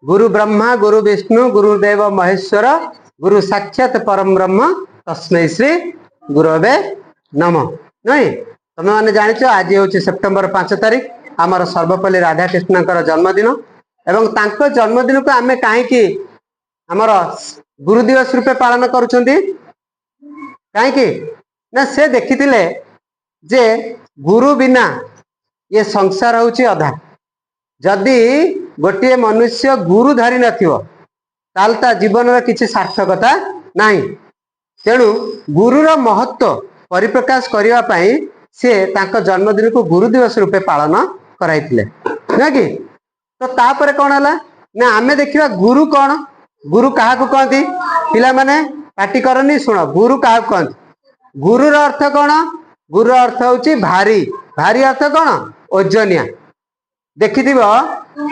गुरु ब्रह्मा गुरु विष्णु गुरुदेव महेश्वर गुरु साक्षात परम ब्रह्म तस्मै श्री गुरवे नमः। नहीं तुम मैंने जानिच आज हूँ सेप्टेम्बर 5 तारिख आमर सर्वपल्ली राधाकृष्ण जन्मदिन एवं तांको जन्मदिन को आमे कहीं आमर गुरु दिवस रूपे पालन करुछंती कहीं ना से देखिथिले जे गुरु बिना ये संसार होची अधा। जदि गोटे मनुष्य गुरु धरी नथिवो ताल ता जीवन रा किछि सार्थकता नाही। तेणु गुरुर महत्व परिप्रकाश करिवा पई से तांको जन्मदिन को गुरु दिवस रूपे पालन कराइथिले ना कि। तो तापर कोन हला ना आमे देखिबा गुरु कोन गुरु काहा को कहती पिला माने पाटी करनी सुनो गुरु काहा को कहती। गुरुर अर्थ कोन गुरु अर्थ होची भारी भारी अर्थ कोन ओजनिया। देखिथिबो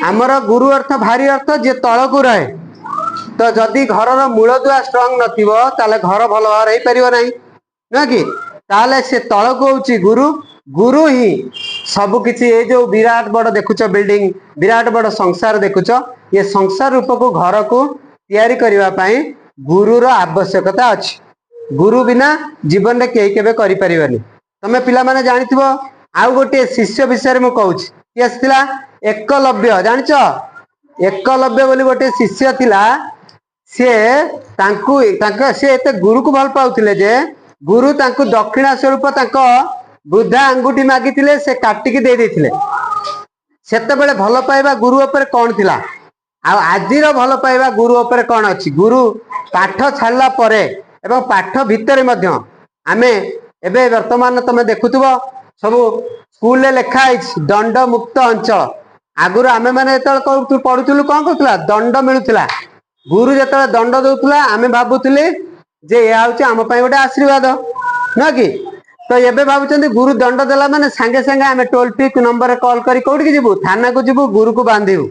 हमर गुरु अर्थ भारी अर्थ जे तळ को रहे। तो जदि घरर मूल दुआ स्ट्रांग नथिबो ताले घर भलो रही परिबो नाही ना कि। ताले से तळ को होची गुरु गुरु ही सब किछि ए जो विराट बड़ देखुच बिल्डिंग विराट बड़ संसार देखुच ये संसार रूप को घर को तैयारी करबा पई गुरुर आवश्यकता अछि। गुरु बिना जीवन रे केही केबे करि परिबनी। तमे पिला माने जानिथिबो आउ गोटे शिष्य विषय मु कहूछि कि आस्थिला एकलव्य जानिच एकलव्य बोली गोटे शिष्य थिला। से तांकु तांका से एते गुरु को भल पाउथिले जे गुरु तांकु दक्षिणा स्वरूप तांको बुद्धा अंगुठी मागिथिले से काटिकी दे देथिले। सेते बेले भल पाइबा गुरु ऊपर कोन थिला आ आजिर भल पाइबा गुरु ऊपर कोन अछि। गुरु पाठ छाड़ला परे एवं पाठ भितर मध्य आमे एबे वर्तमान तमे देखुथबो सब स्कूल ले लेखा है दंड मुक्त अंचल। आगुर आमे माने एतल पढुथुलु कोन करथुला दंड मिलुथुला। गुरु जेतले दंड दउथुला आमे भाबुथुले जे या होची आम पई गोटे आशीर्वाद न कि। तो एबे भाबुचंदी गुरु दंड देला माने संगे संगे आमे टोल फ्री नंबर कॉल करी कोठी जिबु थाना को जिबु गुरु को बांधिबु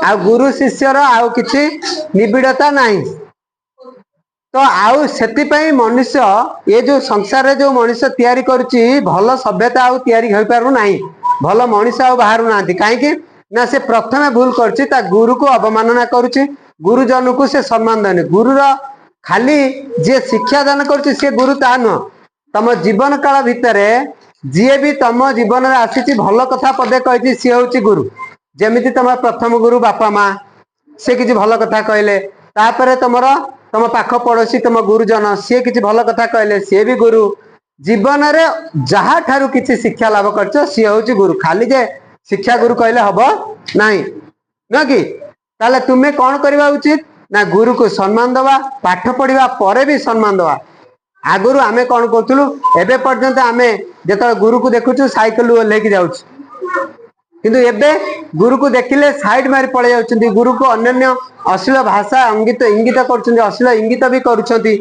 आ गुरु शिष्यर आउ किछि निबिड़ता नाही। तो आउ सेति पई मनुष्य ये जो संसार रे जो मनुष्य तैयारी करूची भल सभ्यता आउ तैयारी होई पारु नाही। भल मनुष्य आउ बाहरु नांती काहे कि ना से प्रथमे भूल करची ता गुरु को अवमानना करूची गुरुजन को से सम्मान देने। गुरुर खाली जे शिक्षा दान करूची से गुरु ता न तम जीवन काल भितरे जे भी तम जीवन रे आसीची भल कथा पदे कहिची से होची गुरु। जेमिति तम प्रथम गुरु बापा मां से किछि भल कथा कहले तापरे तमर तम पाख पड़ोसी तम गुरुजन सी किछि भल कथा कहले सी भी गुरु। जीवन रे जहा ठारू किछि शिक्षा लाभ करछ सी होची गुरु। खाली जे शिक्षा गुरु कहले हबो नाही न कि। ताले तुमे कोन करबा उचित ना गुरु को सम्मान दवा पाठ पढ़िबा परे भी सम्मान दवा। आगुरु आमे कोन करथुलु एबे पर्यंत आमे जेतल गुरु को देखुछु साइकिल लेके जाउछु किंतु एबे गुरु को देखिले साइड मारी पड़े जाउछंती। गुरु को अन्य अश्लील भाषा इंगित इंगित करछंती अश्लील इंगित भी करूछंती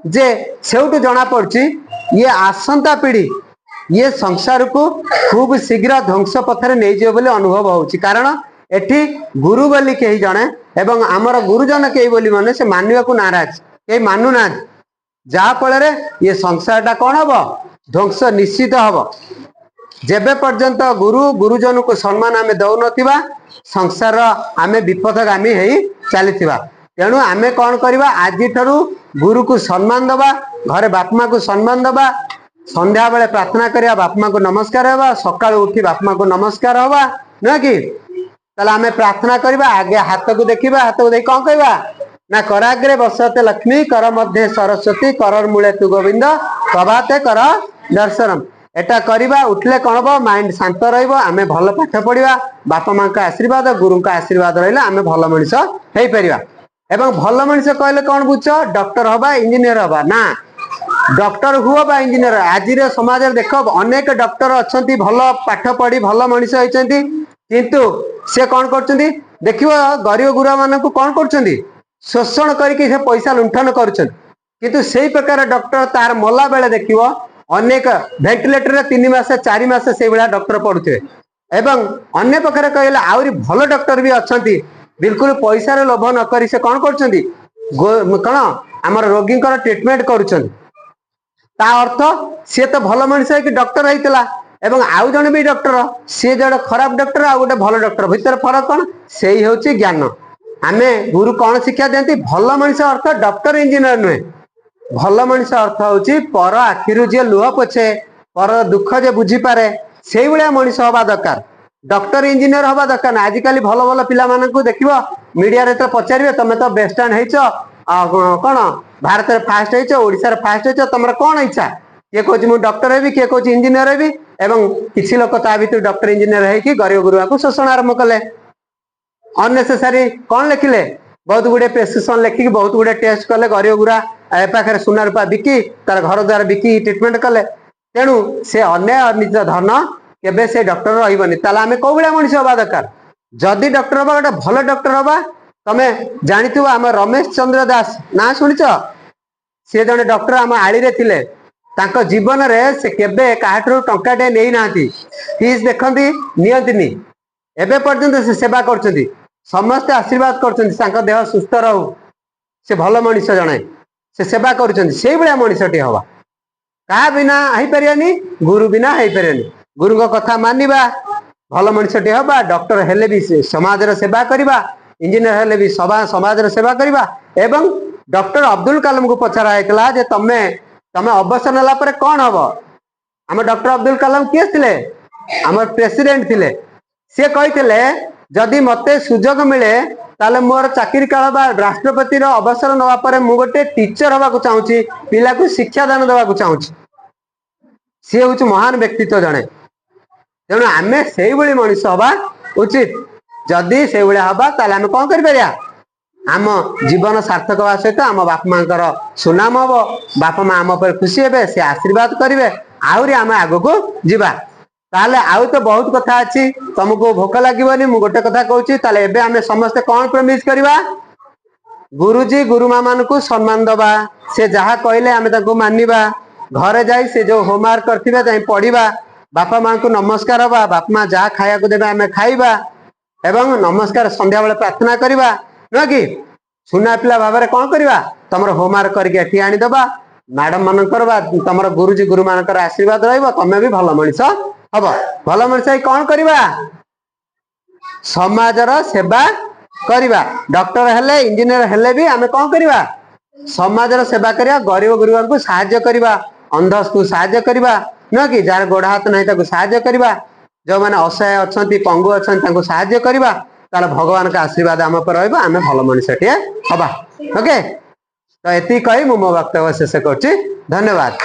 जे सेउटु जना पड़छि ये आसंता पीढ़ी ये संसार को खूब शीघ्र ध्वंस पथरे नहीं जियो बोली अनुभव होउछि। कारण एठी गुरु बोली केही जणे एवं आमर गुरुजन केही बोली माने से मानिबा को नाराज केही मानु ना जा फल ये संसार टा कौन हम ध्वंस निश्चित हम। जेबे पर्यंत गुरु गुरुजन को सम्मान आमे दौ नथिबा संसार आमे विपथगामी हेई चलीथिबा। तेणु आमे कौन करबा आज ठारू गुरु को सम्मान दबा घरे बापमा को सम्मान दबा संध्या बेले प्रार्थना करिया बापमा को नमस्कार हवा सकाळ उठी बापमा को नमस्कार हवा न कि। ताले आमे प्रार्थना करबा आगे हाथ को देखिबा हाथ को देख कौन कहबा ना कराग्रे बसते लक्ष्मी कर मध्य सरस्वती करर मूले तु गोविंद प्रभाते कर दर्शनम। एटा करिबा उठले कौन हम माइंड शांत रहिबो आमे भल पाठ पढ़िबा बापा मां का आशीर्वाद गुरु का आशीर्वाद रहिला आमे भल मनुष्य हेई परिबा। एवं भल मनुष्य कहले कौन बुझ डॉक्टर हबा इंजीनियर हबा ना डॉक्टर हुआ बा इंजीनियर। आज समाज देख अनेक डॉक्टर अच्छी भल पाठ पढ़ी भल मनुष्य होती किंतु से कौन करछंती देखिबो गरीब गुरुआ मानकु कौन करछंती शोषण करके से पैसा लुंठन करछंती। किंतु सेही प्रकार डॉक्टर तार मला बेले देखिबो अनेक वेंटिलेटर रे 3 मास 4 मास से बेला डॉक्टर पढ़ुथे एवं अन्य प्रकार कहले आउरी भल डॉक्टर भी अच्छी बिल्कुल पैसा रे लोभ न करी से कौन करछंती कौन आमर रोगी ट्रीटमेंट करुछंती। ता अर्थ सी तो भल मनुष्य कि डॉक्टर होइतला एवं आउ जन भी डॉक्टर सी जड़े खराब डॉक्टर आ गोटे भल डॉक्टर भितर फरक कौन से ही होची ज्ञान। आमे गुरु कौन शिक्षा देती भल मनुष्य अर्थ डॉक्टर इंजीनियर नुहे भल मनुष्य अर्थ हूँ पर आखिरु जे लुह पोछे पर दुख जे बुझी पारे से भाया मनुष्य हवा दरकार डॉक्टर इंजीनियर हवा दरकार ना आजिकल भल भल पिला देख मीडिया रे तो पचारे तुम तो बेस्टर्न कौन भारत में फास्ट होशार फास्ट हो तुम कौन इच्छा किए कह मुझे डॉक्टर हेबी किए कह इंजीनियर हेबी एवं किसी लोक ता भर डॉक्टर इंजीनियर होगी गरीब गुरुआ को शोषण आरंभ कले अननेसेसारी कौन लिखिले बहुत गुड़े प्रेस्क्रिप्शन लिखिकी बहुत गुड़े टेस्ट कले गरीब गुरा ए पाखे सुना रूपा बिकी तार घर द्वार बिकी ट्रिटमेंट कले तेणु से अन्याय निज धन केबे से डॉक्टर रही आम कौ भाया मनुष्य हवा दरकार जदि डॉक्टर हवा गोटे भल डॉक्टर हवा तमे जानी आम रमेश चंद्र दास ना शुणिच सी जड़े डॉक्टर आम आली रे थिले तांको जीवन रे से केबे काहाठू टंकाटे नहीं नांती फीस देखती नियंतिनी एबे पर्यंत से सेवा करछंती समस्त आशीर्वाद करछंती देह सुस्थ रहू से भल मनुष्य जणे से सेवा करछंती से भाया मनुष्यटी हवा क्या बिना हो पारियानी गुरु बिना हो पारियानी गुरु कथा मानिबा भल मनुष्यटी हवा डॉक्टर हेले भी समाज सेवा करवा इंजीनियर हेले भी समाज सेवा करवा एवं डॉक्टर अब्दुल कलाम को पचरा होता जे तमे तमे अवसर नेला पर कौन हम आम डॉक्टर अब्दुल कलाम किए थे आम प्रेसिडेंट थिले सी कही जदि मते सुजोग मिले ताले मोर चाकरी काल राष्ट्रपति अवसर नवा मु गोटे टीचर हवा चाहूँगी पिला को शिक्षा दान देवा चाहूँगी सी हूँ महान व्यक्तित्व जड़े तेणु आम से मनुष्य हवा उचित जदि से हवा ताले आम कौन कर आम जीवन सार्थक हवा सहित आम बापा माँ सुनाम हम बापा माँ आम पर खुशी हे से आशीर्वाद करेंगे आहरी आम आग को जीवा ताले आउ तो बहुत कथा अच्छी तुमको भोक लगे मुझे गोटे कथा कहूँ आम समस्ते कौन प्रमिश करवा गुरुजी गुरुमा मान को सम्मान दबा से जहाँ कहले आम मानिबा घरे जाई से जो होमवर्क करथिबे जाई पढ़िबा बापा माँ को नमस्कार हवा बापा माँ जहाँ खाया को देबे आम खाइबा एवं नमस्कार संध्या बेले प्रार्थना करवा नुह कि सुना पिला भाव में कौन करवा तुम होमवर्क करके आनीदबा मैडम मान तुम गुरुजी गुरु मान आशीर्वाद रमें भी भल मनीष हम भल मनीष कौन करवा समाजर सेवा करवा डॉक्टर हेले इंजीनियर हेले भी आम कौन करवा समाजर सेवा करवा गरीब गुरुआ को साहाय्य करवा अंध को साहाय्य करवा नुह कि जार गोड़ हाथ नहीं साहाय्य करवा जो मैंने असहाय अच्छा पंगु अच्छा साहाय्य करवा ताले भगवान का आशीर्वाद आम पर रहा आम भल मनुष्यटे हवा ओके तो ये कही मो वक्तव्य शेष कर धन्यवाद।